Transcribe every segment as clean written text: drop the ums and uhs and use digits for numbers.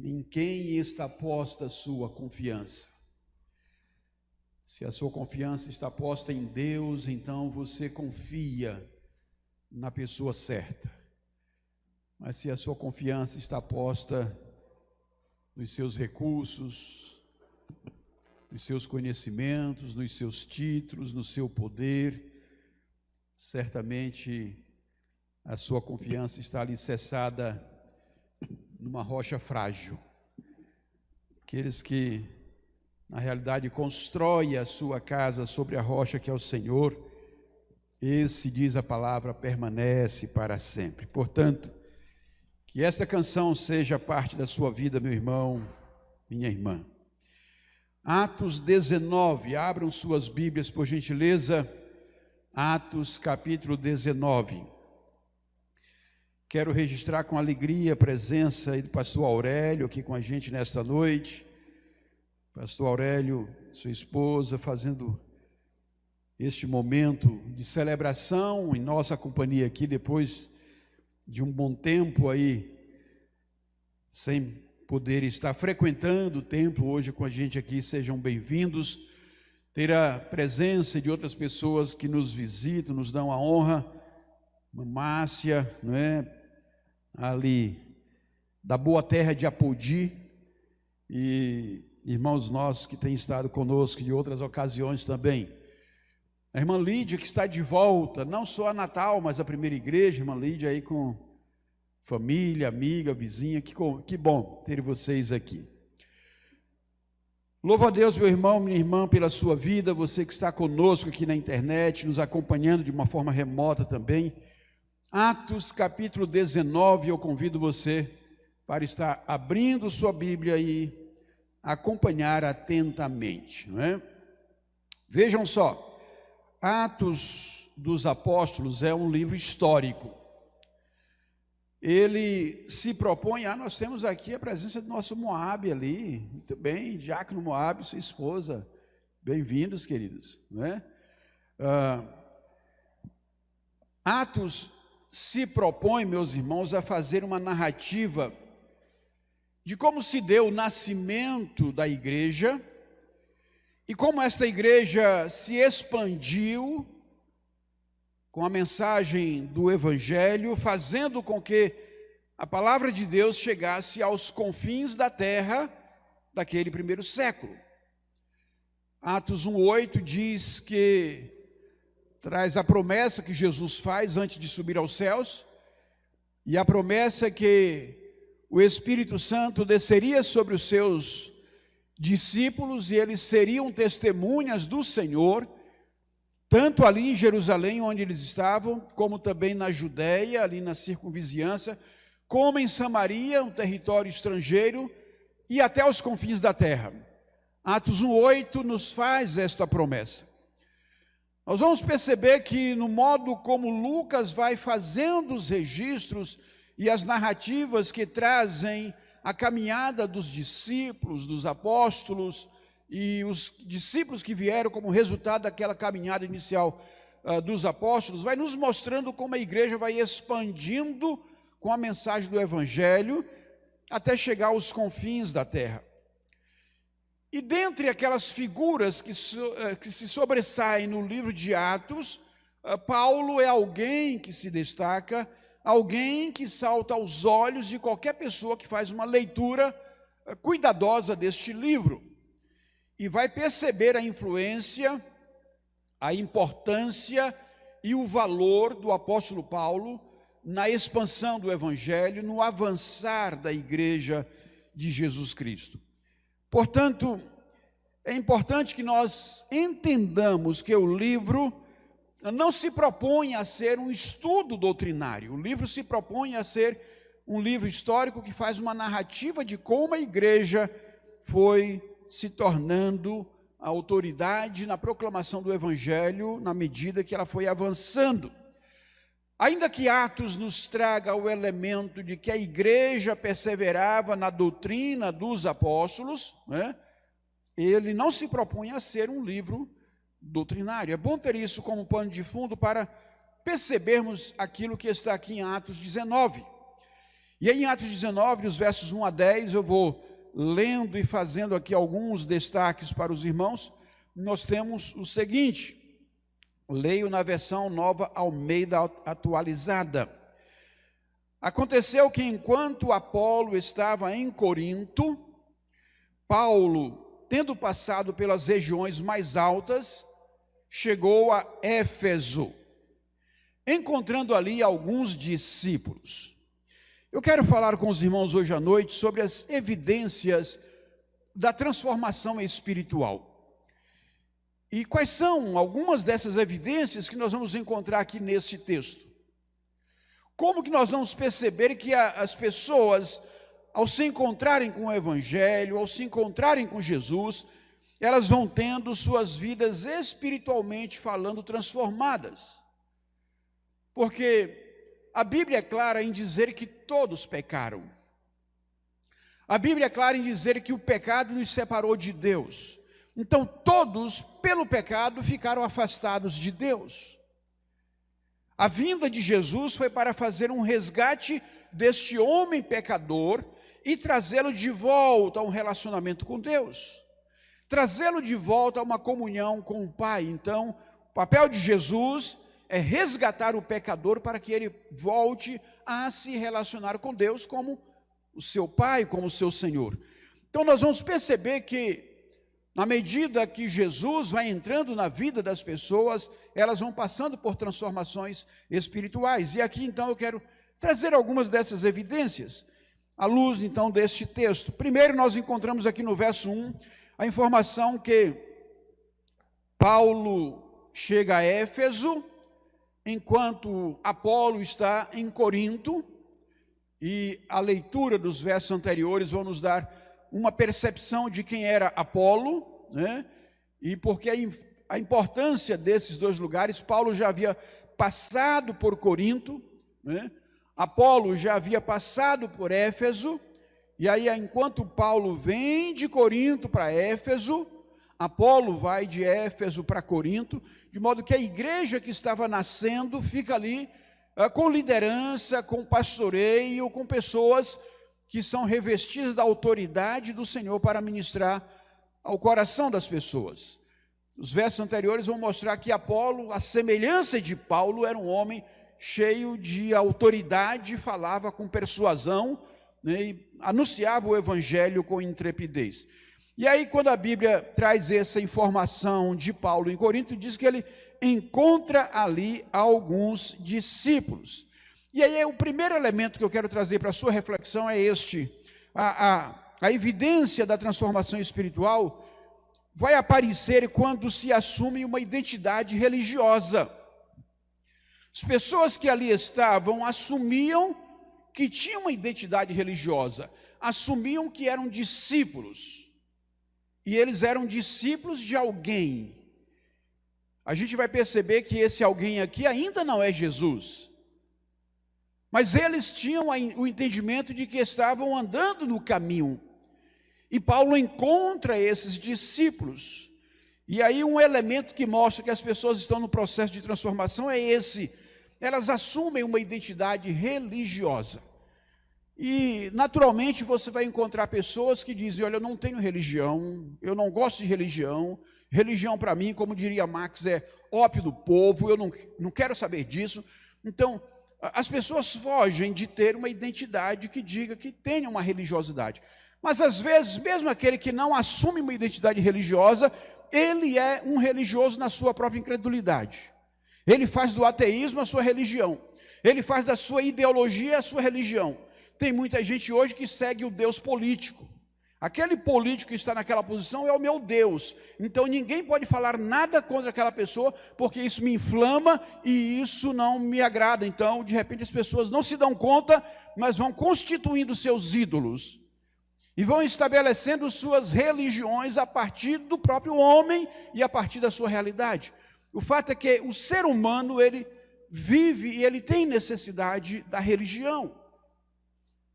em quem está posta a sua confiança. Se a sua confiança está posta em Deus, então você confia na pessoa certa. Mas se a sua confiança está posta nos seus recursos, nos seus conhecimentos, nos seus títulos, no seu poder, certamente a sua confiança está alicerçada numa rocha frágil. Aqueles que, na realidade, constroem a sua casa sobre a rocha que é o Senhor, esse, diz a palavra, permanece para sempre. Portanto, que esta canção seja parte da sua vida, meu irmão, minha irmã. Atos 19, abram suas Bíblias, por gentileza. Atos capítulo 19. Quero registrar com alegria a presença do pastor Aurélio aqui com a gente nesta noite. Pastor Aurélio, sua esposa, fazendo este momento de celebração em nossa companhia aqui, depois de um bom tempo aí, sem poder estar frequentando o templo hoje com a gente aqui. Sejam bem-vindos. Ter a presença de outras pessoas que nos visitam, nos dão a honra. Márcia, não é? Ali da boa terra de Apodi, e irmãos nossos que têm estado conosco em outras ocasiões também. A irmã Lídia, que está de volta, não só a Natal, mas a primeira igreja. Irmã Lídia aí com família, amiga, vizinha, que bom ter vocês aqui. Louvo a Deus, meu irmão, minha irmã, pela sua vida, você que está conosco aqui na internet, nos acompanhando de uma forma remota também. Atos capítulo 19, eu convido você para estar abrindo sua Bíblia e acompanhar atentamente, não é? Vejam só, Atos dos Apóstolos é um livro histórico. Ele se propõe, nós temos aqui a presença do nosso Moabe ali, muito bem, Diácono Moabe, sua esposa, bem-vindos, queridos, não é? Atos se propõe, meus irmãos, a fazer uma narrativa de como se deu o nascimento da igreja e como esta igreja se expandiu com a mensagem do Evangelho, fazendo com que a palavra de Deus chegasse aos confins da terra daquele primeiro século. Atos 1:8 diz que traz a promessa que Jesus faz antes de subir aos céus, e a promessa é que o Espírito Santo desceria sobre os seus discípulos e eles seriam testemunhas do Senhor, tanto ali em Jerusalém, onde eles estavam, como também na Judéia, ali na circunvizinhança, como em Samaria, um território estrangeiro, e até os confins da terra. Atos 1:8 nos faz esta promessa. Nós vamos perceber que no modo como Lucas vai fazendo os registros e as narrativas que trazem a caminhada dos discípulos, dos apóstolos e os discípulos que vieram como resultado daquela caminhada inicial dos apóstolos, vai nos mostrando como a igreja vai expandindo com a mensagem do Evangelho até chegar aos confins da terra. E dentre aquelas figuras que se sobressaem no livro de Atos, Paulo é alguém que se destaca, alguém que salta aos olhos de qualquer pessoa que faz uma leitura cuidadosa deste livro. E vai perceber a influência, a importância e o valor do apóstolo Paulo na expansão do Evangelho, no avançar da igreja de Jesus Cristo. Portanto, é importante que nós entendamos que o livro não se propõe a ser um estudo doutrinário. O livro se propõe a ser um livro histórico que faz uma narrativa de como a igreja foi se tornando a autoridade na proclamação do Evangelho na medida que ela foi avançando. Ainda que Atos nos traga o elemento de que a igreja perseverava na doutrina dos apóstolos, né? Ele não se propõe a ser um livro doutrinário. É bom ter isso como pano de fundo para percebermos aquilo que está aqui em Atos 19. E aí em Atos 19, os versos 1 a 10, eu vou lendo e fazendo aqui alguns destaques para os irmãos. Nós temos o seguinte, leio na versão Nova Almeida atualizada. Aconteceu que enquanto Apolo estava em Corinto, Paulo, tendo passado pelas regiões mais altas, chegou a Éfeso, encontrando ali alguns discípulos. Eu quero falar com os irmãos hoje à noite sobre as evidências da transformação espiritual. E quais são algumas dessas evidências que nós vamos encontrar aqui nesse texto? Como que nós vamos perceber que as pessoas, ao se encontrarem com o Evangelho, ao se encontrarem com Jesus, elas vão tendo suas vidas espiritualmente falando transformadas? Porque a Bíblia é clara em dizer que todos pecaram. A Bíblia é clara em dizer que o pecado nos separou de Deus. Então todos, pelo pecado, ficaram afastados de Deus. A vinda de Jesus foi para fazer um resgate deste homem pecador e trazê-lo de volta a um relacionamento com Deus. Trazê-lo de volta a uma comunhão com o Pai. Então, o papel de Jesus é resgatar o pecador para que ele volte a se relacionar com Deus como o seu Pai, como o seu Senhor. Então nós vamos perceber que, na medida que Jesus vai entrando na vida das pessoas, elas vão passando por transformações espirituais. E aqui então eu quero trazer algumas dessas evidências, à luz então deste texto. Primeiro nós encontramos aqui no verso 1, a informação que Paulo chega a Éfeso, enquanto Apolo está em Corinto, e a leitura dos versos anteriores vão nos dar uma percepção de quem era Apolo, né? E porque a importância desses dois lugares. Paulo já havia passado por Corinto, né? Apolo já havia passado por Éfeso, e aí enquanto Paulo vem de Corinto para Éfeso, Apolo vai de Éfeso para Corinto, de modo que a igreja que estava nascendo fica ali com liderança, com pastoreio, com pessoas que são revestidas da autoridade do Senhor para ministrar ao coração das pessoas. Os versos anteriores vão mostrar que Apolo, a semelhança de Paulo, era um homem cheio de autoridade, falava com persuasão, né, e anunciava o evangelho com intrepidez. E aí, quando a Bíblia traz essa informação de Paulo em Corinto, diz que ele encontra ali alguns discípulos. E aí, o primeiro elemento que eu quero trazer para a sua reflexão é este: a evidência da transformação espiritual vai aparecer quando se assume uma identidade religiosa. As pessoas que ali estavam assumiam que tinham uma identidade religiosa, assumiam que eram discípulos. E eles eram discípulos de alguém. A gente vai perceber que esse alguém aqui ainda não é Jesus. Mas eles tinham o entendimento de que estavam andando no caminho. E Paulo encontra esses discípulos. E aí um elemento que mostra que as pessoas estão no processo de transformação é esse. Elas assumem uma identidade religiosa. E, naturalmente, você vai encontrar pessoas que dizem: olha, eu não tenho religião, eu não gosto de religião, religião para mim, como diria Marx, é ópio do povo, eu não quero saber disso. Então, as pessoas fogem de ter uma identidade que diga que tenha uma religiosidade. Mas, às vezes, mesmo aquele que não assume uma identidade religiosa, ele é um religioso na sua própria incredulidade. Ele faz do ateísmo a sua religião, ele faz da sua ideologia a sua religião. Tem muita gente hoje que segue o Deus político. Aquele político que está naquela posição é o meu Deus. Então ninguém pode falar nada contra aquela pessoa, porque isso me inflama e isso não me agrada. Então, de repente, as pessoas não se dão conta, mas vão constituindo seus ídolos. E vão estabelecendo suas religiões a partir do próprio homem e a partir da sua realidade. O fato é que o ser humano, ele vive e ele tem necessidade da religião.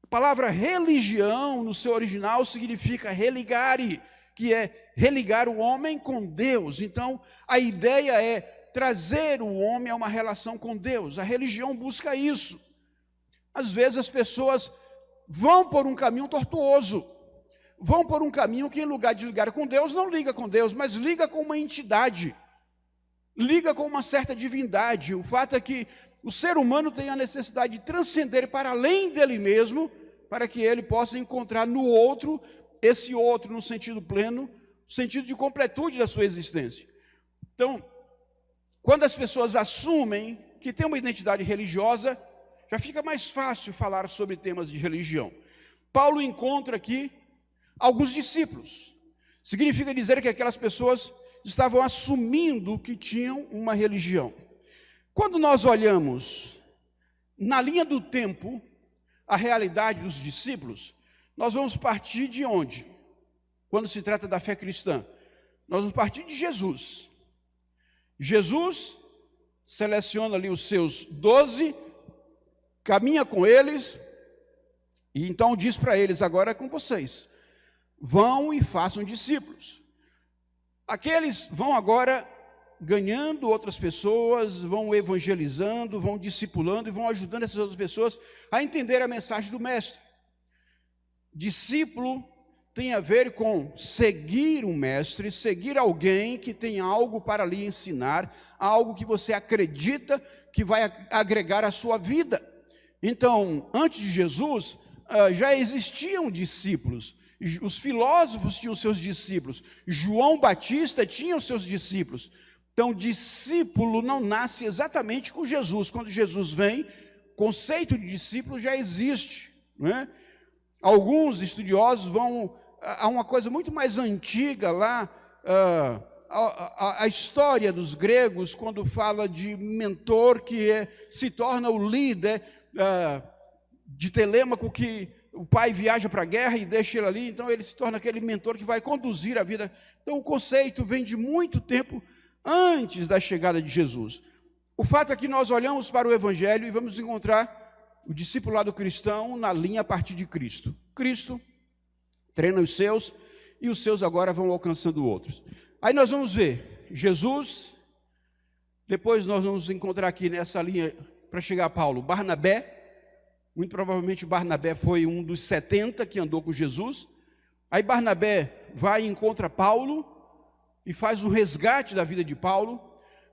A palavra religião, no seu original, significa religare, que é religar o homem com Deus. Então, a ideia é trazer o homem a uma relação com Deus. A religião busca isso. Às vezes as pessoas vão por um caminho tortuoso, vão por um caminho que, em lugar de ligar com Deus, não liga com Deus, mas liga com uma entidade, liga com uma certa divindade. O fato é que o ser humano tem a necessidade de transcender para além dele mesmo, para que ele possa encontrar no outro, esse outro no sentido pleno, no sentido de completude da sua existência. Então, quando as pessoas assumem que tem uma identidade religiosa, já fica mais fácil falar sobre temas de religião. Paulo encontra aqui alguns discípulos. Significa dizer que aquelas pessoas estavam assumindo que tinham uma religião. Quando nós olhamos na linha do tempo a realidade dos discípulos, nós vamos partir de onde? Quando se trata da fé cristã, nós vamos partir de Jesus. Jesus seleciona ali os seus 12, caminha com eles, e então diz para eles: agora é com vocês, vão e façam discípulos. Aqueles vão agora ganhando outras pessoas, vão evangelizando, vão discipulando e vão ajudando essas outras pessoas a entender a mensagem do mestre. Discípulo tem a ver com seguir um mestre, seguir alguém que tem algo para lhe ensinar, algo que você acredita que vai agregar à sua vida. Então, antes de Jesus, já existiam discípulos. Os filósofos tinham seus discípulos. João Batista tinha os seus discípulos. Então, discípulo não nasce exatamente com Jesus. Quando Jesus vem, o conceito de discípulo já existe, não é? Alguns estudiosos vão a uma coisa muito mais antiga lá, a história dos gregos, quando fala de mentor que se torna o líder de Telêmaco, que o pai viaja para a guerra e deixa ele ali, então ele se torna aquele mentor que vai conduzir a vida. Então o conceito vem de muito tempo antes da chegada de Jesus. O fato é que nós olhamos para o Evangelho e vamos encontrar o discipulado cristão na linha a partir de Cristo. Cristo treina os seus e os seus agora vão alcançando outros. Aí nós vamos ver Jesus, depois nós vamos encontrar aqui nessa linha, para chegar a Paulo, Barnabé. Muito provavelmente Barnabé foi um dos 70 que andou com Jesus. Aí Barnabé vai e encontra Paulo e faz um resgate da vida de Paulo.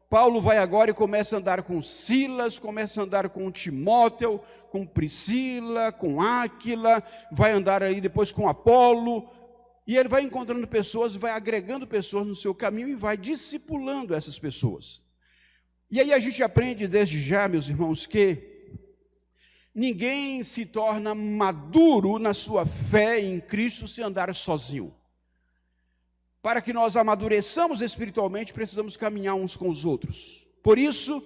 Paulo vai agora e começa a andar com Silas, começa a andar com Timóteo, com Priscila, com Áquila, vai andar aí depois com Apolo, e ele vai encontrando pessoas, vai agregando pessoas no seu caminho e vai discipulando essas pessoas. E aí a gente aprende desde já, meus irmãos, que ninguém se torna maduro na sua fé em Cristo se andar sozinho. Para que nós amadureçamos espiritualmente, precisamos caminhar uns com os outros. Por isso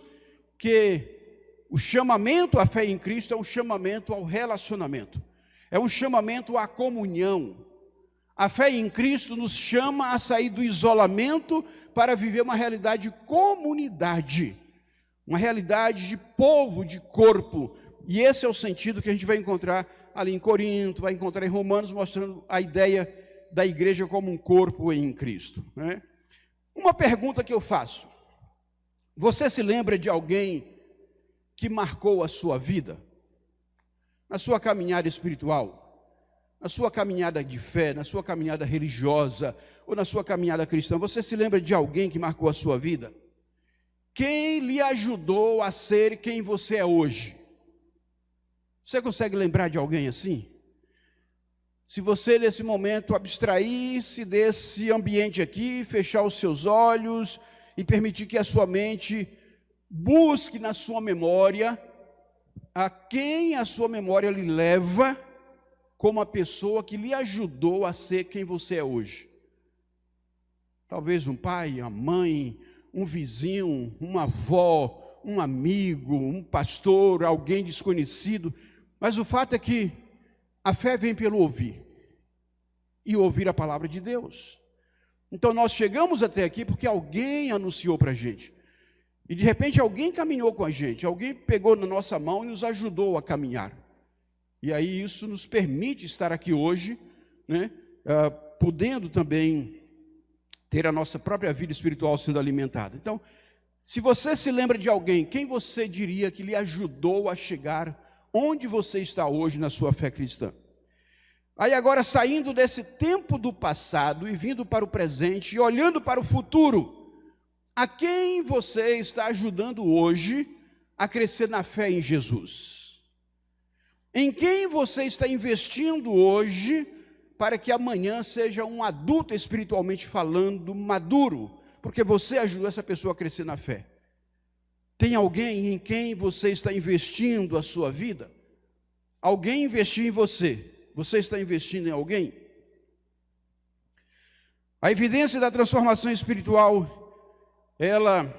que o chamamento à fé em Cristo é um chamamento ao relacionamento, é um chamamento à comunhão. A fé em Cristo nos chama a sair do isolamento para viver uma realidade de comunidade, uma realidade de povo, de corpo. E esse é o sentido que a gente vai encontrar ali em Corinto, vai encontrar em Romanos, mostrando a ideia da igreja como um corpo em Cristo, né? Uma pergunta que eu faço: você se lembra de alguém que marcou a sua vida, na sua caminhada espiritual, na sua caminhada de fé, na sua caminhada religiosa, ou na sua caminhada cristã? Você se lembra de alguém que marcou a sua vida? Quem lhe ajudou a ser quem você é hoje? Você consegue lembrar de alguém assim? Se você nesse momento abstrair-se desse ambiente aqui, fechar os seus olhos e permitir que a sua mente busque na sua memória a quem a sua memória lhe leva como a pessoa que lhe ajudou a ser quem você é hoje. Talvez um pai, uma mãe, um vizinho, uma avó, um amigo, um pastor, alguém desconhecido. Mas o fato é que a fé vem pelo ouvir, e ouvir a palavra de Deus. Então nós chegamos até aqui porque alguém anunciou para a gente, e de repente alguém caminhou com a gente, alguém pegou na nossa mão e nos ajudou a caminhar, e aí isso nos permite estar aqui hoje, né, podendo também ter a nossa própria vida espiritual sendo alimentada. Então, se você se lembra de alguém, quem você diria que lhe ajudou a chegar onde você está hoje na sua fé cristã. Aí agora, saindo desse tempo do passado e vindo para o presente e olhando para o futuro, a quem você está ajudando hoje a crescer na fé em Jesus? Em quem você está investindo hoje para que amanhã seja um adulto espiritualmente falando, maduro, porque você ajudou essa pessoa a crescer na fé? Tem alguém em quem você está investindo a sua vida? Alguém investiu em você? Você está investindo em alguém? A evidência da transformação espiritual, ela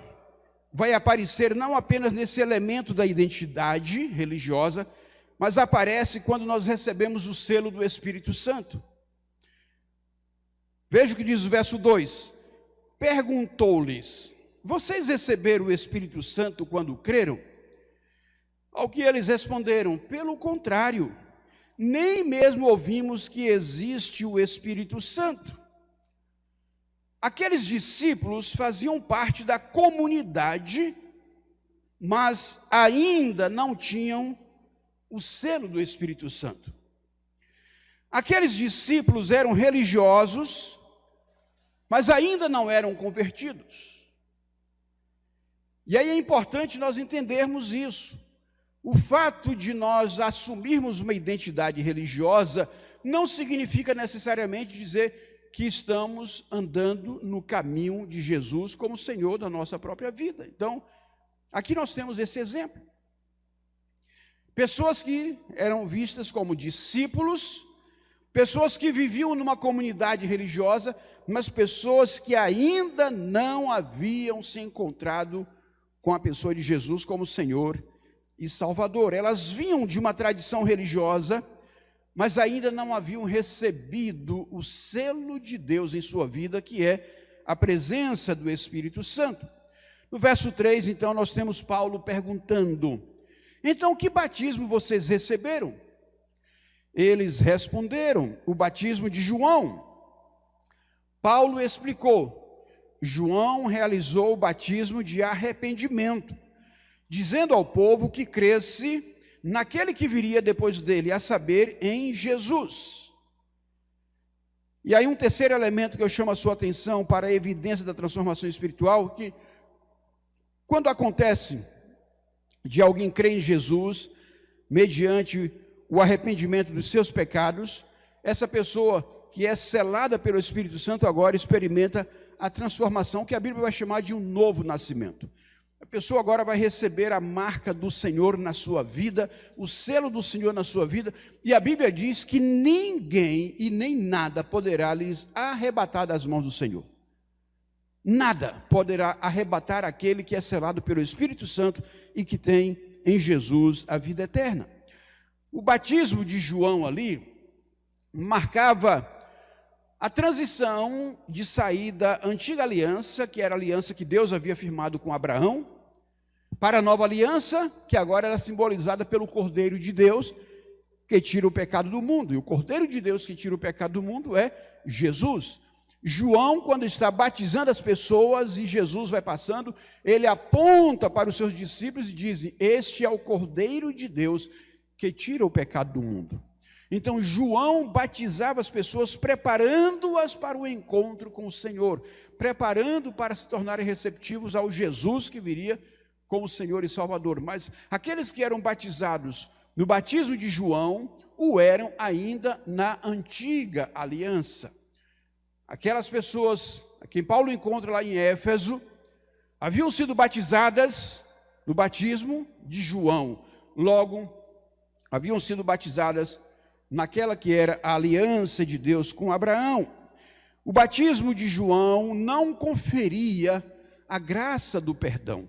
vai aparecer não apenas nesse elemento da identidade religiosa, mas aparece quando nós recebemos o selo do Espírito Santo. Veja o que diz o verso 2. Perguntou-lhes: vocês receberam o Espírito Santo quando creram? Ao que eles responderam: pelo contrário, nem mesmo ouvimos que existe o Espírito Santo. Aqueles discípulos faziam parte da comunidade, mas ainda não tinham o selo do Espírito Santo. Aqueles discípulos eram religiosos, mas ainda não eram convertidos. E aí é importante nós entendermos isso. O fato de nós assumirmos uma identidade religiosa não significa necessariamente dizer que estamos andando no caminho de Jesus como Senhor da nossa própria vida. Então, aqui nós temos esse exemplo. Pessoas que eram vistas como discípulos, pessoas que viviam numa comunidade religiosa, mas pessoas que ainda não haviam se encontrado com a pessoa de Jesus como Senhor e Salvador. Elas vinham de uma tradição religiosa, mas ainda não haviam recebido o selo de Deus em sua vida, que é a presença do Espírito Santo. No verso 3, então, nós temos Paulo perguntando: então, que batismo vocês receberam? Eles responderam: o batismo de João. Paulo explicou: João realizou o batismo de arrependimento, dizendo ao povo que cresce naquele que viria depois dele, a saber, em Jesus. E aí um terceiro elemento que eu chamo a sua atenção para a evidência da transformação espiritual, que quando acontece de alguém crer em Jesus, mediante o arrependimento dos seus pecados, essa pessoa que é selada pelo Espírito Santo agora experimenta a transformação que a Bíblia vai chamar de um novo nascimento. A pessoa agora vai receber a marca do Senhor na sua vida, o selo do Senhor na sua vida, e a Bíblia diz que ninguém e nem nada poderá lhes arrebatar das mãos do Senhor. Nada poderá arrebatar aquele que é selado pelo Espírito Santo e que tem em Jesus a vida eterna. O batismo de João ali marcava a transição de sair da antiga aliança, que era a aliança que Deus havia firmado com Abraão, para a nova aliança, que agora era simbolizada pelo Cordeiro de Deus, que tira o pecado do mundo. E o Cordeiro de Deus que tira o pecado do mundo é Jesus. João, quando está batizando as pessoas e Jesus vai passando, ele aponta para os seus discípulos e diz: este é o Cordeiro de Deus que tira o pecado do mundo. Então João batizava as pessoas, preparando-as para o encontro com o Senhor, preparando para se tornarem receptivos ao Jesus que viria como Senhor e Salvador. Mas aqueles que eram batizados no batismo de João, o eram ainda na antiga aliança. Aquelas pessoas a quem Paulo encontra lá em Éfeso, haviam sido batizadas no batismo de João, logo haviam sido batizadas naquela que era a aliança de Deus com Abraão. O batismo de João não conferia a graça do perdão,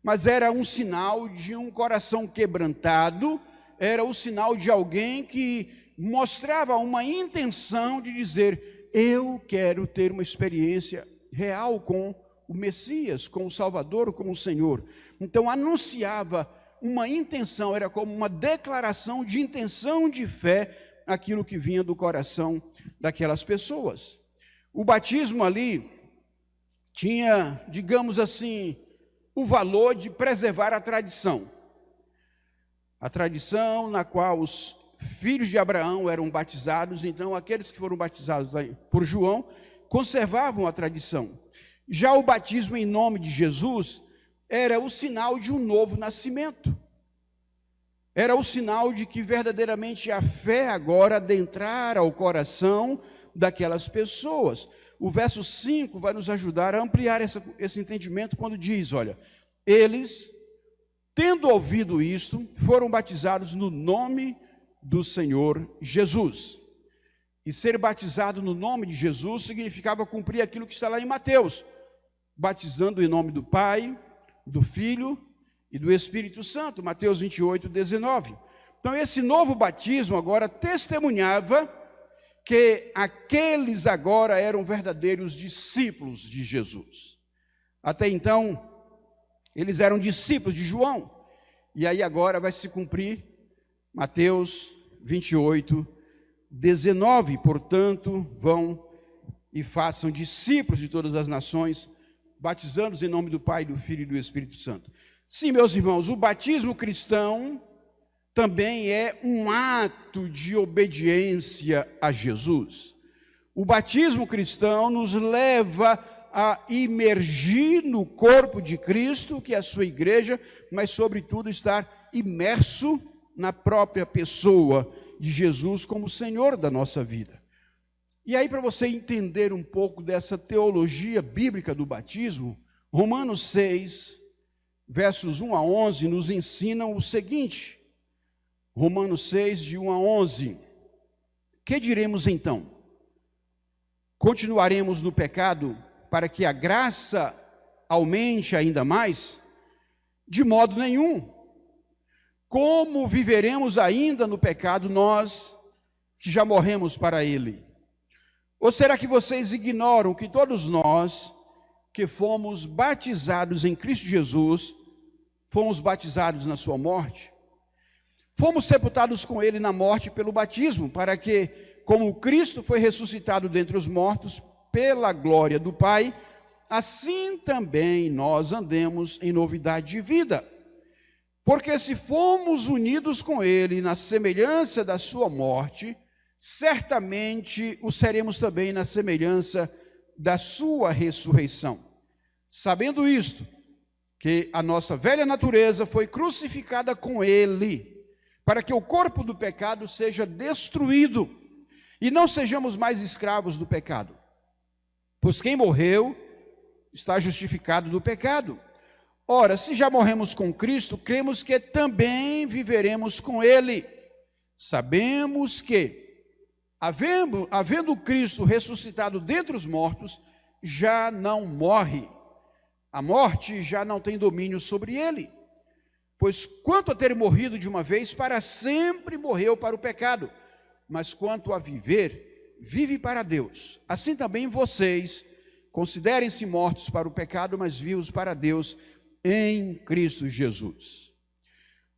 mas era um sinal de um coração quebrantado, era o sinal de alguém que mostrava uma intenção de dizer: eu quero ter uma experiência real com o Messias, com o Salvador, com o Senhor. Então anunciava uma intenção, era como uma declaração de intenção de fé, aquilo que vinha do coração daquelas pessoas. O batismo ali tinha, digamos assim, o valor de preservar a tradição. A tradição na qual os filhos de Abraão eram batizados, então aqueles que foram batizados por João conservavam a tradição. Já o batismo em nome de Jesus era o sinal de um novo nascimento. Era o sinal de que verdadeiramente a fé agora adentrara ao coração daquelas pessoas. O verso 5 vai nos ajudar a ampliar esse entendimento quando diz, olha, eles, tendo ouvido isto, foram batizados no nome do Senhor Jesus. E ser batizado no nome de Jesus significava cumprir aquilo que está lá em Mateus, batizando em nome do Pai, do Filho e do Espírito Santo, Mateus 28, 19. Então esse novo batismo agora testemunhava que aqueles agora eram verdadeiros discípulos de Jesus. Até então, eles eram discípulos de João, e aí agora vai se cumprir Mateus 28, 19, portanto, vão e façam discípulos de todas as nações, batizando-os em nome do Pai, do Filho e do Espírito Santo. Sim, meus irmãos, o batismo cristão também é um ato de obediência a Jesus. O batismo cristão nos leva a imergir no corpo de Cristo, que é a sua igreja, mas sobretudo estar imerso na própria pessoa de Jesus como Senhor da nossa vida. E aí, para você entender um pouco dessa teologia bíblica do batismo, Romanos 6, versos 1 a 11, nos ensinam o seguinte, Romanos 6, de 1 a 11, que diremos então? Continuaremos no pecado para que a graça aumente ainda mais? De modo nenhum. Como viveremos ainda no pecado nós que já morremos para ele? Ou será que vocês ignoram que todos nós que fomos batizados em Cristo Jesus, fomos batizados na sua morte? Fomos sepultados com ele na morte pelo batismo, para que, como Cristo foi ressuscitado dentre os mortos pela glória do Pai, assim também nós andemos em novidade de vida. Porque se fomos unidos com ele na semelhança da sua morte, certamente o seremos também na semelhança da sua ressurreição. Sabendo isto, que a nossa velha natureza foi crucificada com ele, para que o corpo do pecado seja destruído e não sejamos mais escravos do pecado. Pois quem morreu está justificado do pecado. Ora, se já morremos com Cristo, cremos que também viveremos com ele. Sabemos que, havendo Cristo ressuscitado dentre os mortos, já não morre. A morte já não tem domínio sobre ele. Pois quanto a ter morrido de uma vez, para sempre morreu para o pecado. Mas quanto a viver, vive para Deus. Assim também vocês, considerem-se mortos para o pecado, mas vivos para Deus em Cristo Jesus.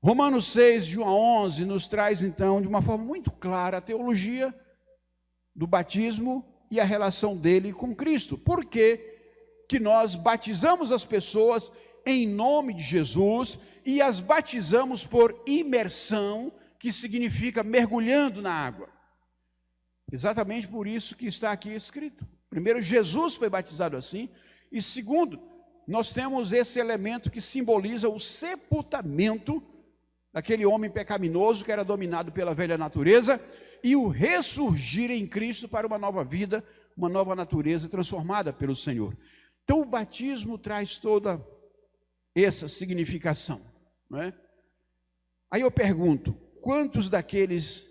Romanos 6, de 1 a 11, nos traz então, de uma forma muito clara, a teologia do batismo e a relação dele com Cristo. Por que que nós batizamos as pessoas em nome de Jesus e as batizamos por imersão, que significa mergulhando na água? Exatamente por isso que está aqui escrito. Primeiro, Jesus foi batizado assim, e segundo, nós temos esse elemento que simboliza o sepultamento daquele homem pecaminoso que era dominado pela velha natureza e o ressurgir em Cristo para uma nova vida, uma nova natureza transformada pelo Senhor. Então o batismo traz toda essa significação, não é? Aí eu pergunto, quantos daqueles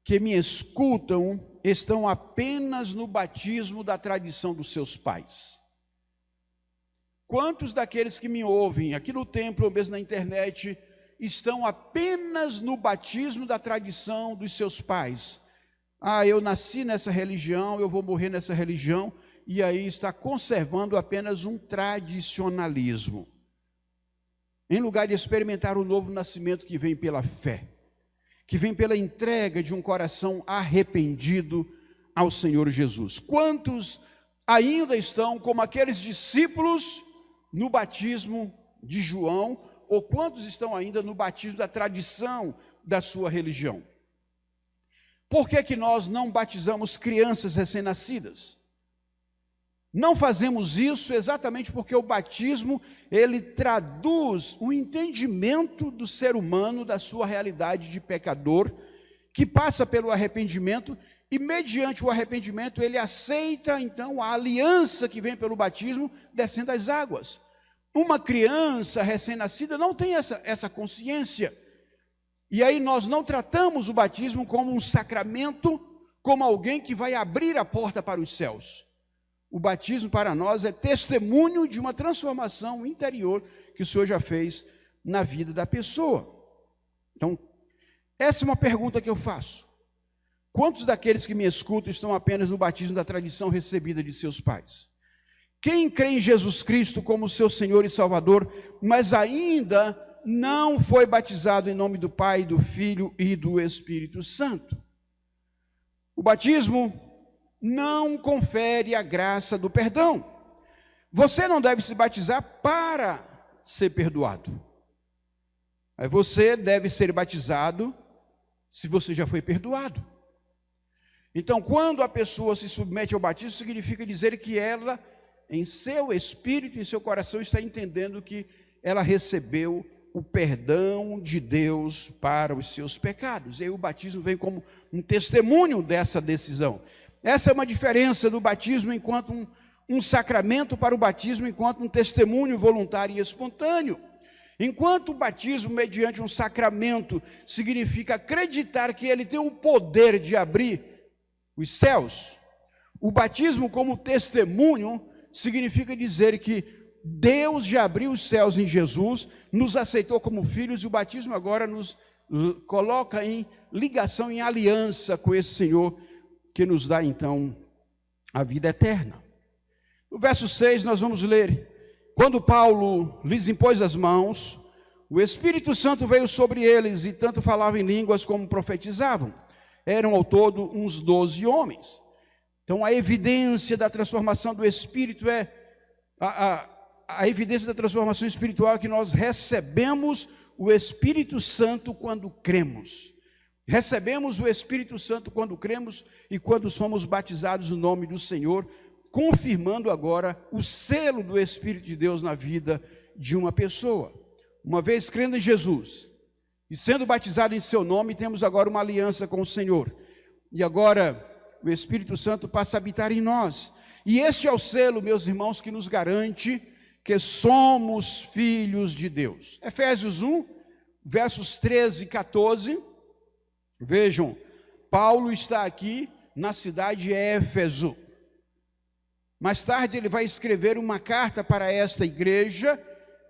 que me escutam estão apenas no batismo da tradição dos seus pais? Quantos daqueles que me ouvem aqui no templo ou mesmo na internet estão apenas no batismo da tradição dos seus pais? Ah, eu nasci nessa religião, eu vou morrer nessa religião, e aí está conservando apenas um tradicionalismo, em lugar de experimentar o novo nascimento que vem pela fé, que vem pela entrega de um coração arrependido ao Senhor Jesus. Quantos ainda estão como aqueles discípulos no batismo de João, ou quantos estão ainda no batismo da tradição da sua religião? Por que que nós não batizamos crianças recém-nascidas? Não fazemos isso exatamente porque o batismo, ele traduz o entendimento do ser humano da sua realidade de pecador, que passa pelo arrependimento, e mediante o arrependimento ele aceita então a aliança que vem pelo batismo descendo as águas. Uma criança recém-nascida não tem essa consciência. E aí nós não tratamos o batismo como um sacramento, como alguém que vai abrir a porta para os céus. O batismo para nós é testemunho de uma transformação interior que o Senhor já fez na vida da pessoa. Então, essa é uma pergunta que eu faço. Quantos daqueles que me escutam estão apenas no batismo da tradição recebida de seus pais? Quem crê em Jesus Cristo como seu Senhor e Salvador, mas ainda não foi batizado em nome do Pai, do Filho e do Espírito Santo? O batismo não confere a graça do perdão. Você não deve se batizar para ser perdoado. Você deve ser batizado se você já foi perdoado. Então, quando a pessoa se submete ao batismo, significa dizer que ela, em seu espírito, em seu coração, está entendendo que ela recebeu o perdão de Deus para os seus pecados. E aí o batismo vem como um testemunho dessa decisão. Essa é uma diferença do batismo enquanto um sacramento para o batismo enquanto um testemunho voluntário e espontâneo. Enquanto o batismo mediante um sacramento significa acreditar que ele tem o poder de abrir os céus, o batismo como testemunho significa dizer que Deus já abriu os céus em Jesus, nos aceitou como filhos, e o batismo agora nos coloca em ligação, em aliança com esse Senhor, que nos dá então a vida eterna. No verso 6 nós vamos ler: quando Paulo lhes impôs as mãos, o Espírito Santo veio sobre eles, e tanto falavam em línguas como profetizavam. Eram ao todo uns 12 homens. Então a evidência da transformação do Espírito é a evidência da transformação espiritual, que nós recebemos o Espírito Santo quando cremos. Recebemos o Espírito Santo quando cremos e quando somos batizados no nome do Senhor, confirmando agora o selo do Espírito de Deus na vida de uma pessoa. Uma vez crendo em Jesus e sendo batizado em seu nome, temos agora uma aliança com o Senhor. E agora o Espírito Santo passa a habitar em nós. E este é o selo, meus irmãos, que nos garante que somos filhos de Deus. Efésios 1, versos 13 e 14. Vejam, Paulo está aqui na cidade de Éfeso. Mais tarde ele vai escrever uma carta para esta igreja,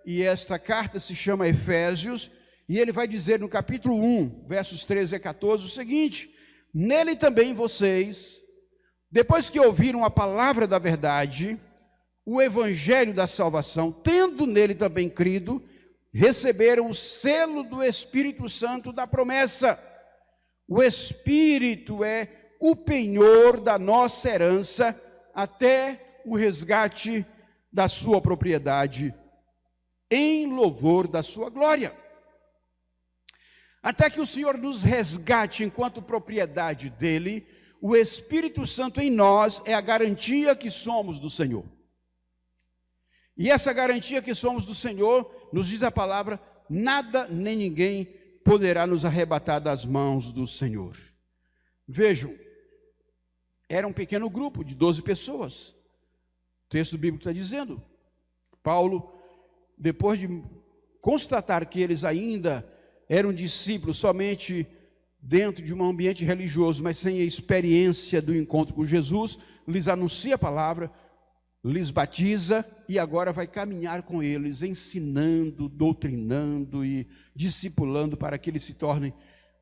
e esta carta se chama Efésios, e ele vai dizer no capítulo 1, versos 13 a 14, o seguinte: nele também vocês, depois que ouviram a palavra da verdade, o evangelho da salvação, tendo nele também crido, receberam o selo do Espírito Santo da promessa. O Espírito é o penhor da nossa herança até o resgate da sua propriedade, em louvor da sua glória. Até que o Senhor nos resgate enquanto propriedade dele, o Espírito Santo em nós é a garantia que somos do Senhor. E essa garantia que somos do Senhor, nos diz a palavra, nada nem ninguém poderá nos arrebatar das mãos do Senhor. Vejam, era um pequeno grupo de 12 pessoas. O texto bíblico está dizendo. Paulo, depois de constatar que eles ainda eram discípulos somente dentro de um ambiente religioso, mas sem a experiência do encontro com Jesus, lhes anuncia a palavra, lhes batiza e agora vai caminhar com eles, ensinando, doutrinando e discipulando para que eles se tornem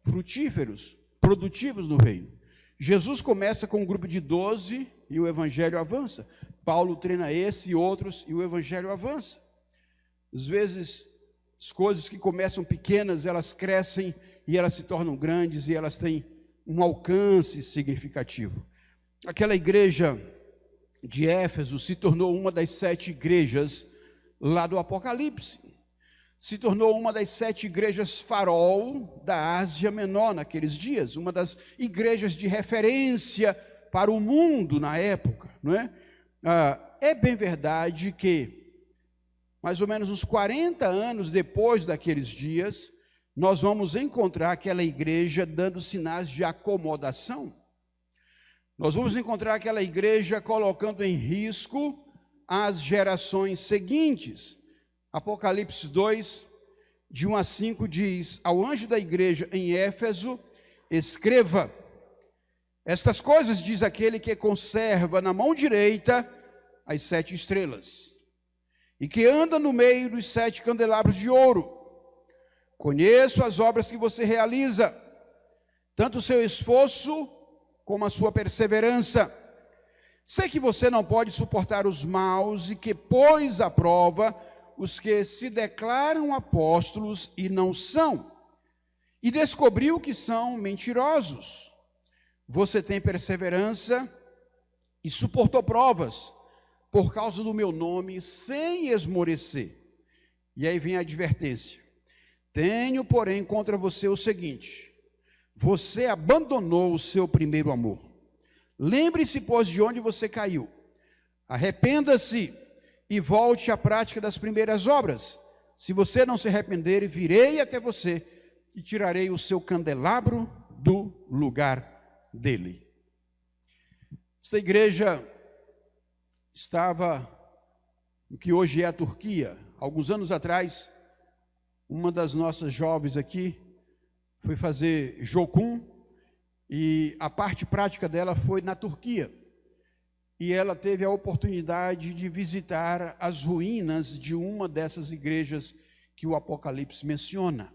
frutíferos, produtivos no reino. Jesus começa com um grupo de 12 e o evangelho avança. Paulo treina esse e outros e o evangelho avança. Às vezes, as coisas que começam pequenas, elas crescem e elas se tornam grandes e elas têm um alcance significativo. Aquela igreja de Éfeso se tornou uma das 7 igrejas lá do Apocalipse. se tornou uma das 7 igrejas farol da Ásia Menor naqueles dias, uma das igrejas de referência para o mundo na época, não é? É bem verdade que, mais ou menos uns 40 anos depois daqueles dias, nós vamos encontrar aquela igreja dando sinais de acomodação. Nós vamos encontrar aquela igreja colocando em risco as gerações seguintes. Apocalipse 2, de 1 a 5, diz: ao anjo da igreja em Éfeso, escreva: estas coisas diz aquele que conserva na mão direita as 7 estrelas, e que anda no meio dos 7 candelabros de ouro. Conheço as obras que você realiza, tanto o seu esforço como a sua perseverança. Sei que você não pode suportar os maus e que pôs à prova os que se declaram apóstolos e não são, e descobriu que são mentirosos. Você tem perseverança e suportou provas por causa do meu nome, sem esmorecer. E aí vem a advertência: tenho, porém, contra você o seguinte: você abandonou o seu primeiro amor. Lembre-se, pois, de onde você caiu. Arrependa-se e volte à prática das primeiras obras. Se você não se arrepender, virei até você e tirarei o seu candelabro do lugar dele. Essa igreja estava no que hoje é a Turquia. Alguns anos atrás, uma das nossas jovens aqui foi fazer jocum, e a parte prática dela foi na Turquia. E ela teve a oportunidade de visitar as ruínas de uma dessas igrejas que o Apocalipse menciona.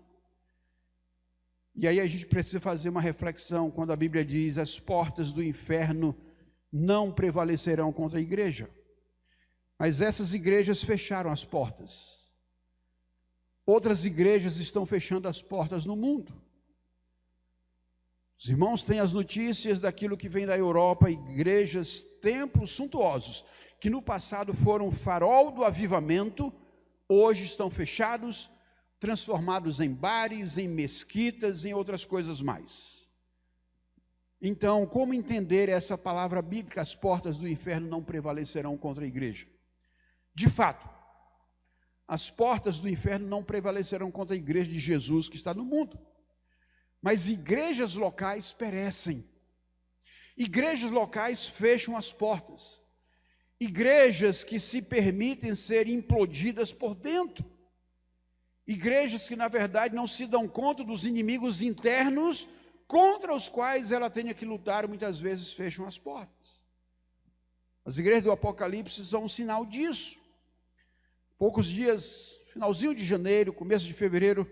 E aí a gente precisa fazer uma reflexão quando a Bíblia diz: as portas do inferno não prevalecerão contra a igreja. Mas essas igrejas fecharam as portas. Outras igrejas estão fechando as portas no mundo. Os irmãos têm as notícias daquilo que vem da Europa, igrejas, templos suntuosos, que no passado foram farol do avivamento, hoje estão fechados, transformados em bares, em mesquitas, em outras coisas mais. Então, como entender essa palavra bíblica: as portas do inferno não prevalecerão contra a igreja? De fato, as portas do inferno não prevalecerão contra a igreja de Jesus que está no mundo. Mas igrejas locais perecem. Igrejas locais fecham as portas. Igrejas que se permitem ser implodidas por dentro. Igrejas que, na verdade, não se dão conta dos inimigos internos contra os quais ela tem que lutar, muitas vezes fecham as portas. As igrejas do Apocalipse são um sinal disso. Poucos dias, finalzinho de janeiro, começo de fevereiro,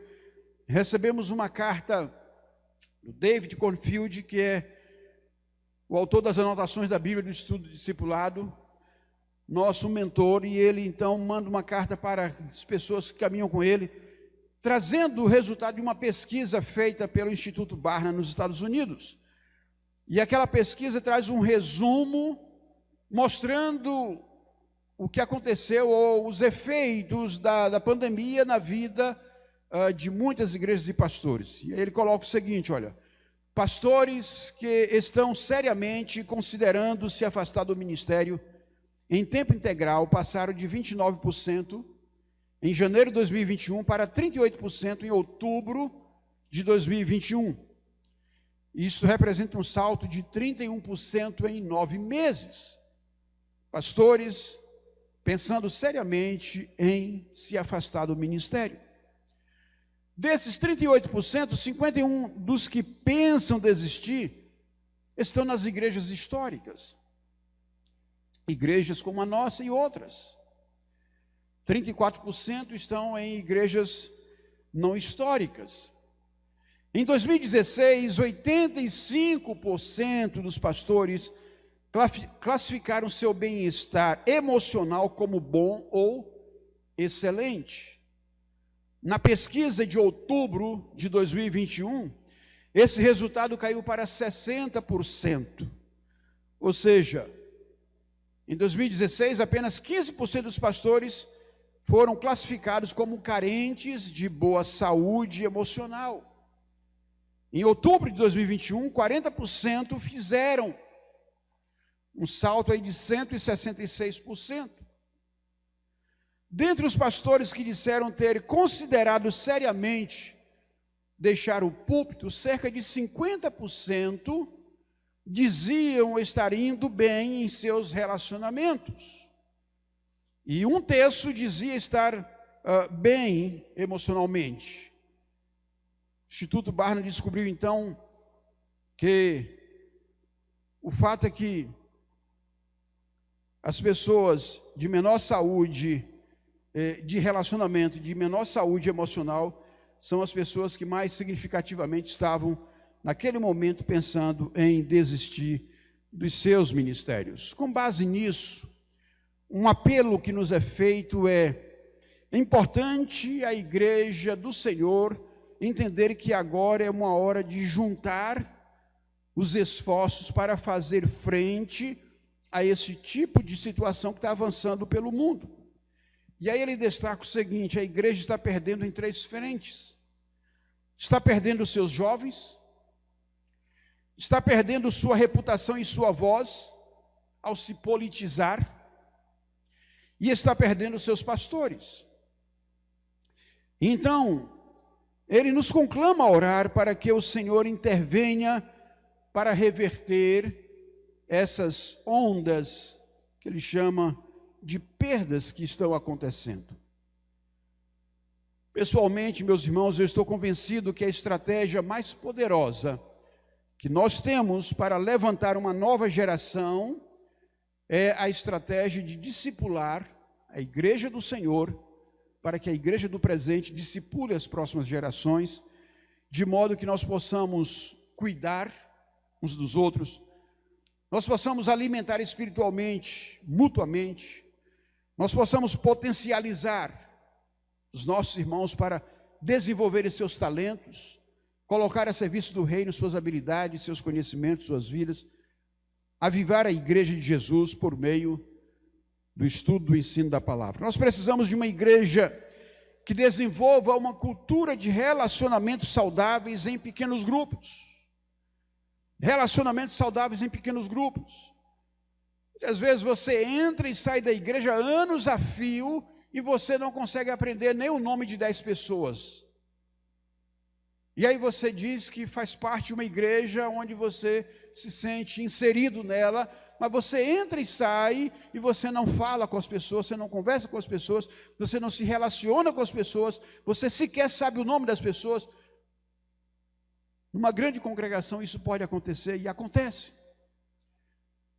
recebemos uma carta do David Cornfield, que é o autor das anotações da Bíblia do Estudo Discipulado, nosso mentor, e ele então manda uma carta para as pessoas que caminham com ele, trazendo o resultado de uma pesquisa feita pelo Instituto Barna nos Estados Unidos. E aquela pesquisa traz um resumo mostrando o que aconteceu, ou os efeitos da pandemia na vida de muitas igrejas e pastores. E aí ele coloca o seguinte: olha, pastores que estão seriamente considerando se afastar do ministério em tempo integral passaram de 29% em janeiro de 2021 para 38% em outubro de 2021. Isso representa um salto de 31% em 9 meses. Pastores pensando seriamente em se afastar do ministério. Desses 38%, 51% dos que pensam desistir estão nas igrejas históricas. Igrejas como a nossa e outras. 34% estão em igrejas não históricas. Em 2016, 85% dos pastores classificaram seu bem-estar emocional como bom ou excelente. Na pesquisa de outubro de 2021, esse resultado caiu para 60%. Ou seja, em 2016, apenas 15% dos pastores foram classificados como carentes de boa saúde emocional. Em outubro de 2021, 40% fizeram um salto aí de 166%. Dentre os pastores que disseram ter considerado seriamente deixar o púlpito, cerca de 50% diziam estar indo bem em seus relacionamentos. E um terço dizia estar bem emocionalmente. O Instituto Barna descobriu então que o fato é que as pessoas de menor saúde de relacionamento, de menor saúde emocional, são as pessoas que mais significativamente estavam naquele momento pensando em desistir dos seus ministérios. Com base nisso, um apelo que nos é feito é importante a igreja do Senhor entender que agora é uma hora de juntar os esforços para fazer frente a esse tipo de situação que está avançando pelo mundo. E aí ele destaca o seguinte: a igreja está perdendo em 3 frentes. Está perdendo os seus jovens, está perdendo sua reputação e sua voz ao se politizar, e está perdendo os seus pastores. Então, ele nos conclama a orar para que o Senhor intervenha para reverter essas ondas que ele chama de perdas que estão acontecendo. Pessoalmente, meus irmãos, eu estou convencido que a estratégia mais poderosa que nós temos para levantar uma nova geração é a estratégia de discipular a igreja do Senhor, para que a igreja do presente discipule as próximas gerações, de modo que nós possamos cuidar uns dos outros, nós possamos alimentar espiritualmente, mutuamente, nós possamos potencializar os nossos irmãos para desenvolverem seus talentos, colocar a serviço do reino suas habilidades, seus conhecimentos, suas vidas, avivar a igreja de Jesus por meio do estudo, do ensino da palavra. Nós precisamos de uma igreja que desenvolva uma cultura de relacionamentos saudáveis em pequenos grupos. Relacionamentos saudáveis em pequenos grupos. Às vezes você entra e sai da igreja anos a fio e você não consegue aprender nem o nome de 10 pessoas. E aí você diz que faz parte de uma igreja onde você se sente inserido nela, mas você entra e sai e você não fala com as pessoas, você não conversa com as pessoas, você não se relaciona com as pessoas, você sequer sabe o nome das pessoas. Numa grande congregação isso pode acontecer e acontece.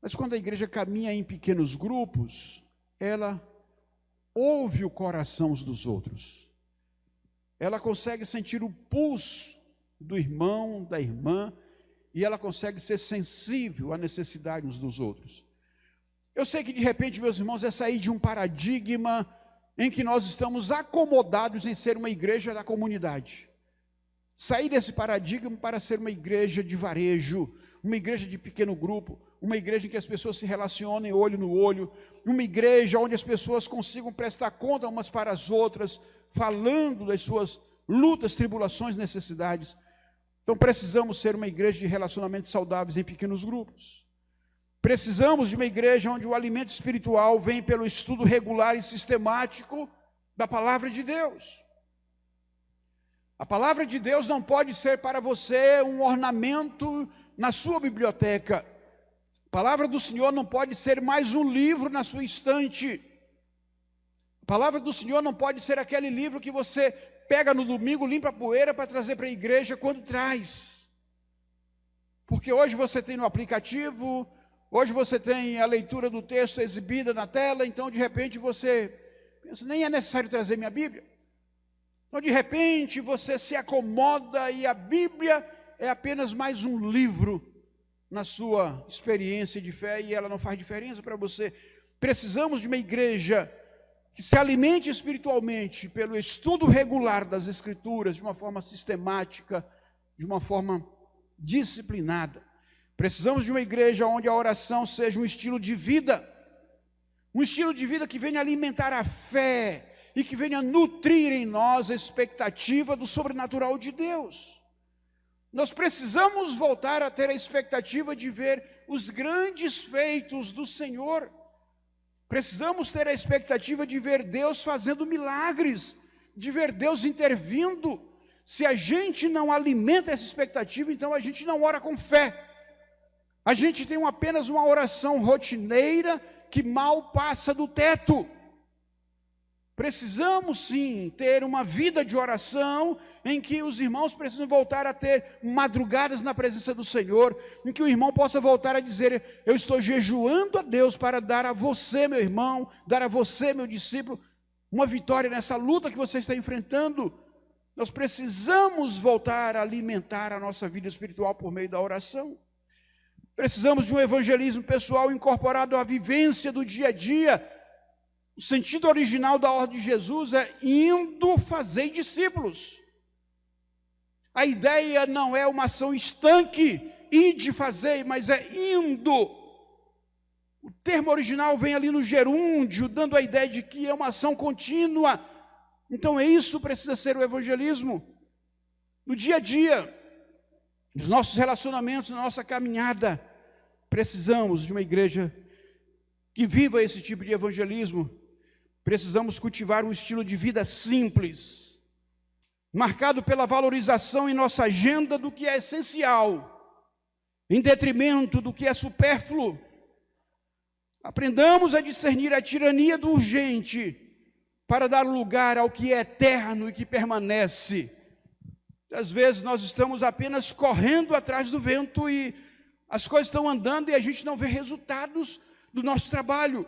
Mas quando a igreja caminha em pequenos grupos, ela ouve o coração uns dos outros. Ela consegue sentir o pulso do irmão, da irmã, e ela consegue ser sensível à necessidade uns dos outros. Eu sei que de repente, meus irmãos, é sair de um paradigma em que nós estamos acomodados em ser uma igreja da comunidade. Sair desse paradigma para ser uma igreja de varejo, uma igreja de pequeno grupo, uma igreja em que as pessoas se relacionem olho no olho, uma igreja onde as pessoas consigam prestar conta umas para as outras, falando das suas lutas, tribulações, necessidades. Então precisamos ser uma igreja de relacionamentos saudáveis em pequenos grupos. Precisamos de uma igreja onde o alimento espiritual vem pelo estudo regular e sistemático da palavra de Deus. A palavra de Deus não pode ser para você um ornamento na sua biblioteca. A palavra do Senhor não pode ser mais um livro na sua estante. A palavra do Senhor não pode ser aquele livro que você pega no domingo, limpa a poeira para trazer para a igreja quando traz. Porque hoje você tem no aplicativo, hoje você tem a leitura do texto exibida na tela, então de repente você pensa, nem é necessário trazer minha Bíblia. Então de repente você se acomoda e a Bíblia é apenas mais um livro na sua experiência de fé e ela não faz diferença para você. Precisamos de uma igreja que se alimente espiritualmente pelo estudo regular das Escrituras, de uma forma sistemática, de uma forma disciplinada. Precisamos de uma igreja onde a oração seja um estilo de vida que venha alimentar a fé, e que venha nutrir em nós a expectativa do sobrenatural de Deus. Nós precisamos voltar a ter a expectativa de ver os grandes feitos do Senhor. Precisamos ter a expectativa de ver Deus fazendo milagres, de ver Deus intervindo. Se a gente não alimenta essa expectativa, então a gente não ora com fé. A gente tem apenas uma oração rotineira que mal passa do teto. Precisamos sim ter uma vida de oração em que os irmãos precisam voltar a ter madrugadas na presença do Senhor, em que o irmão possa voltar a dizer: eu estou jejuando a Deus para dar a você, meu irmão, dar a você, meu discípulo, uma vitória nessa luta que você está enfrentando. Nós precisamos voltar a alimentar a nossa vida espiritual por meio da oração. Precisamos de um evangelismo pessoal incorporado à vivência do dia a dia. O sentido original da ordem de Jesus é indo fazer discípulos. A ideia não é uma ação estanque, ide fazer, mas é indo. O termo original vem ali no gerúndio, dando a ideia de que é uma ação contínua. Então isso precisa ser o evangelismo. No dia a dia, nos nossos relacionamentos, na nossa caminhada, precisamos de uma igreja que viva esse tipo de evangelismo. Precisamos cultivar um estilo de vida simples, marcado pela valorização em nossa agenda do que é essencial, em detrimento do que é supérfluo. Aprendamos a discernir a tirania do urgente, para dar lugar ao que é eterno e que permanece. Às vezes nós estamos apenas correndo atrás do vento e as coisas estão andando e a gente não vê resultados do nosso trabalho.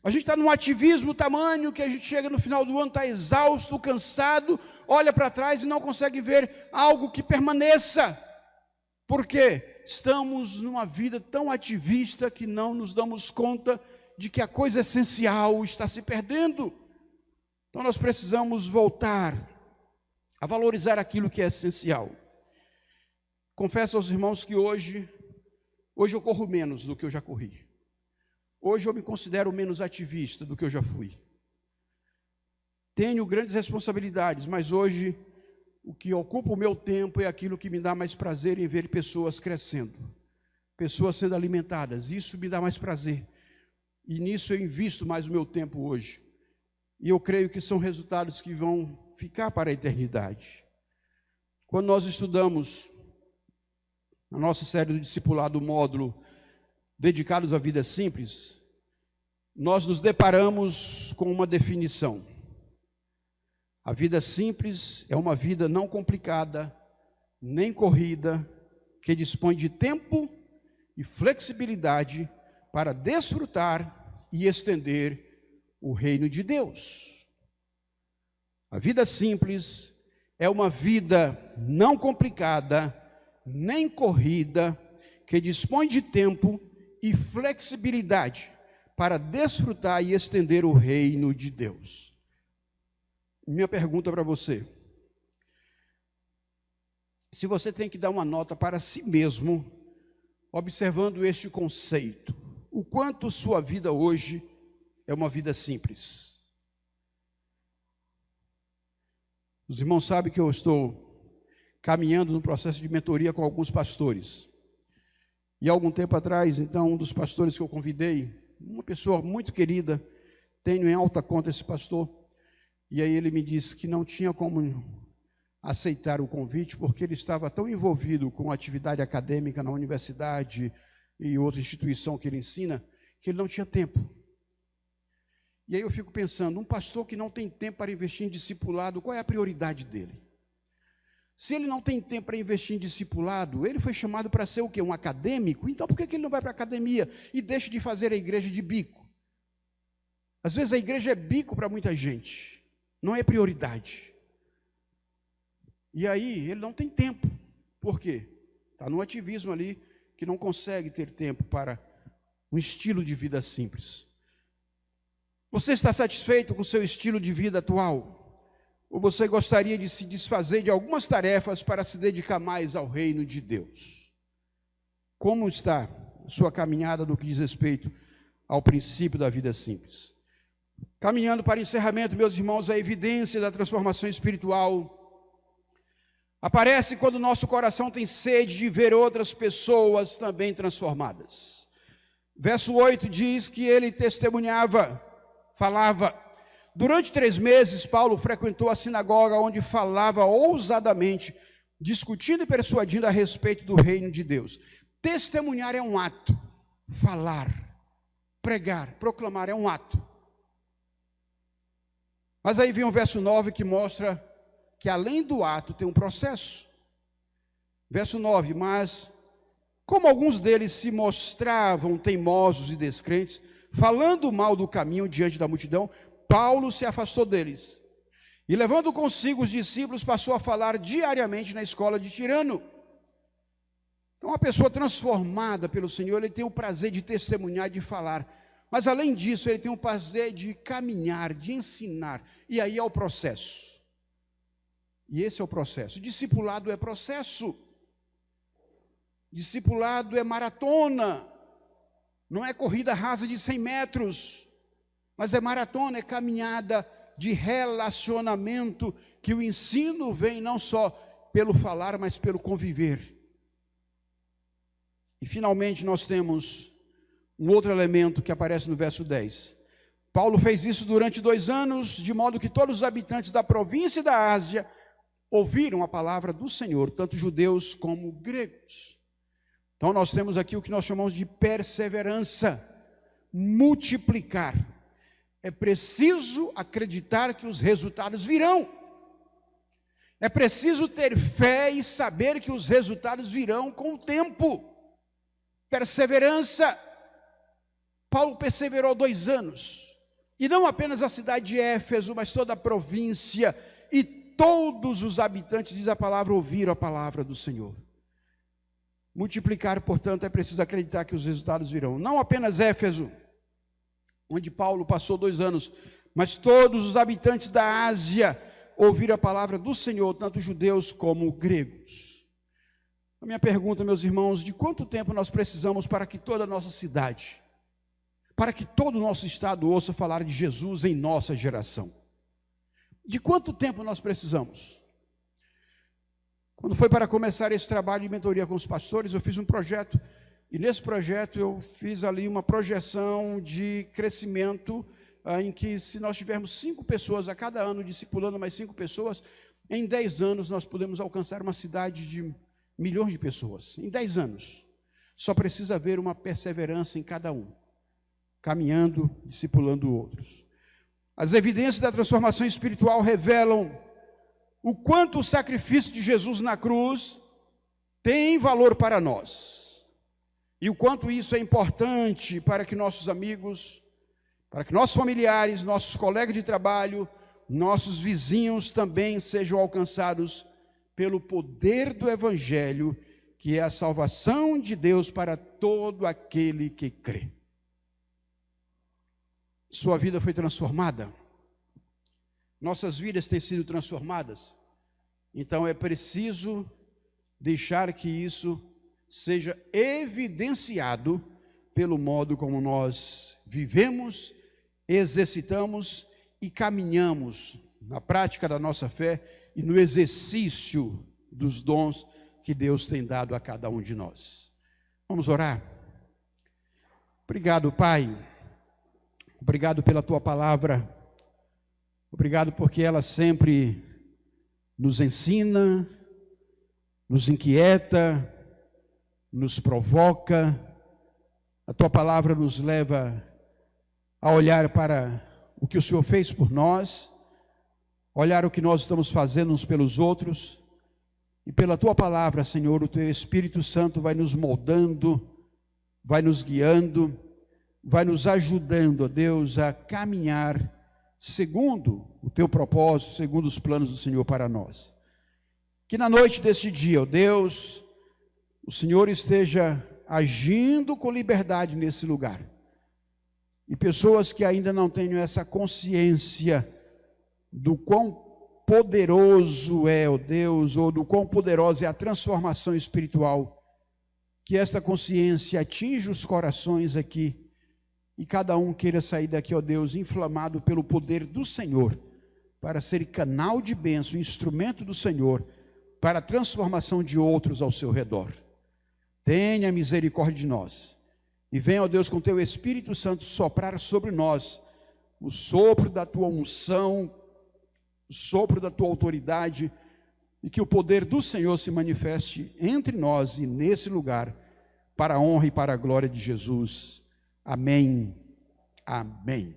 A gente está num ativismo tamanho que a gente chega no final do ano, está exausto, cansado, olha para trás e não consegue ver algo que permaneça. Por quê? Estamos numa vida tão ativista que não nos damos conta de que a coisa essencial está se perdendo. Então nós precisamos voltar a valorizar aquilo que é essencial. Confesso aos irmãos que hoje eu corro menos do que eu já corri. Hoje eu me considero menos ativista do que eu já fui. Tenho grandes responsabilidades, mas hoje o que ocupa o meu tempo é aquilo que me dá mais prazer em ver pessoas crescendo, pessoas sendo alimentadas. Isso me dá mais prazer. E nisso eu invisto mais o meu tempo hoje. E eu creio que são resultados que vão ficar para a eternidade. Quando nós estudamos a nossa série do discipulado, módulo dedicados à vida simples, nós nos deparamos com uma definição. A vida simples é uma vida não complicada, nem corrida, que dispõe de tempo e flexibilidade para desfrutar e estender o reino de Deus. A vida simples é uma vida não complicada, nem corrida, que dispõe de tempo e flexibilidade para desfrutar e estender o reino de Deus. Minha pergunta para você: se você tem que dar uma nota para si mesmo, observando este conceito, o quanto sua vida hoje é uma vida simples? Os irmãos sabem que eu estou caminhando no processo de mentoria com alguns pastores. E há algum tempo atrás, então, um dos pastores que eu convidei, uma pessoa muito querida, tenho em alta conta esse pastor, e aí ele me disse que não tinha como aceitar o convite, porque ele estava tão envolvido com a atividade acadêmica na universidade e outra instituição que ele ensina, que ele não tinha tempo. E aí eu fico pensando, um pastor que não tem tempo para investir em discipulado, qual é a prioridade dele? Se ele não tem tempo para investir em discipulado, ele foi chamado para ser o quê? Um acadêmico? Então por que ele não vai para a academia e deixa de fazer a igreja de bico? Às vezes a igreja é bico para muita gente, não é prioridade. E aí ele não tem tempo. Por quê? Está no ativismo ali, que não consegue ter tempo para um estilo de vida simples. Você está satisfeito com o seu estilo de vida atual? Ou você gostaria de se desfazer de algumas tarefas para se dedicar mais ao reino de Deus? Como está a sua caminhada no que diz respeito ao princípio da vida simples? Caminhando para encerramento, meus irmãos, a evidência da transformação espiritual aparece quando o nosso coração tem sede de ver outras pessoas também transformadas. Verso 8 diz que ele testemunhava, falava. Durante 3 meses, Paulo frequentou a sinagoga onde falava ousadamente, discutindo e persuadindo a respeito do reino de Deus. Testemunhar é um ato, falar, pregar, proclamar é um ato. Mas aí vem o verso 9 que mostra que além do ato tem um processo. Verso 9, mas como alguns deles se mostravam teimosos e descrentes, falando mal do caminho diante da multidão, Paulo se afastou deles. E levando consigo os discípulos, passou a falar diariamente na escola de Tirano. Então, uma pessoa transformada pelo Senhor, ele tem o prazer de testemunhar, de falar. Mas, além disso, ele tem o prazer de caminhar, de ensinar. E aí é o processo. E esse é o processo. Discipulado é processo. Discipulado é maratona. Não é corrida rasa de 100 metros. Mas é maratona, é caminhada de relacionamento, que o ensino vem não só pelo falar, mas pelo conviver. E finalmente nós temos um outro elemento que aparece no verso 10. Paulo fez isso durante 2 anos, de modo que todos os habitantes da província da Ásia ouviram a palavra do Senhor, tanto judeus como gregos. Então nós temos aqui o que nós chamamos de perseverança, multiplicar. É preciso acreditar que os resultados virão. É preciso ter fé e saber que os resultados virão com o tempo. Perseverança. Paulo perseverou 2 anos. E não apenas a cidade de Éfeso, mas toda a província. E todos os habitantes, diz a palavra, ouviram a palavra do Senhor. Multiplicar, portanto, é preciso acreditar que os resultados virão. Não apenas Éfeso, onde Paulo passou 2 anos, mas todos os habitantes da Ásia ouviram a palavra do Senhor, tanto judeus como gregos. A minha pergunta, meus irmãos, de quanto tempo nós precisamos para que toda a nossa cidade, para que todo o nosso estado ouça falar de Jesus em nossa geração? De quanto tempo nós precisamos? Quando foi para começar esse trabalho de mentoria com os pastores, eu fiz um projeto, e nesse projeto eu fiz ali uma projeção de crescimento, em que se nós tivermos 5 pessoas a cada ano, discipulando mais 5 pessoas, em 10 anos nós podemos alcançar uma cidade de milhões de pessoas. Em 10 anos. Só precisa haver uma perseverança em cada um, caminhando, discipulando outros. As evidências da transformação espiritual revelam o quanto o sacrifício de Jesus na cruz tem valor para nós. E o quanto isso é importante para que nossos amigos, para que nossos familiares, nossos colegas de trabalho, nossos vizinhos também sejam alcançados pelo poder do Evangelho, que é a salvação de Deus para todo aquele que crê. Sua vida foi transformada? Nossas vidas têm sido transformadas? Então é preciso deixar que isso seja evidenciado pelo modo como nós vivemos, exercitamos e caminhamos na prática da nossa fé e no exercício dos dons que Deus tem dado a cada um de nós. Vamos orar? Obrigado, Pai. Obrigado pela Tua palavra. Obrigado porque ela sempre nos ensina, nos inquieta, nos provoca. A Tua palavra nos leva a olhar para o que o Senhor fez por nós, olhar o que nós estamos fazendo uns pelos outros, e pela Tua palavra, Senhor, o Teu Espírito Santo vai nos moldando, vai nos guiando, vai nos ajudando, ó Deus, a caminhar segundo o Teu propósito, segundo os planos do Senhor para nós. Que na noite deste dia, ó Deus, o Senhor esteja agindo com liberdade nesse lugar. E pessoas que ainda não tenham essa consciência do quão poderoso é o Deus, ou do quão poderosa é a transformação espiritual, que esta consciência atinja os corações aqui, e cada um queira sair daqui, ó Deus, inflamado pelo poder do Senhor, para ser canal de bênção, instrumento do Senhor, para a transformação de outros ao seu redor. Tenha misericórdia de nós, e venha, ó Deus, com teu Espírito Santo soprar sobre nós o sopro da tua unção, o sopro da tua autoridade, e que o poder do Senhor se manifeste entre nós e nesse lugar, para a honra e para a glória de Jesus. Amém. Amém.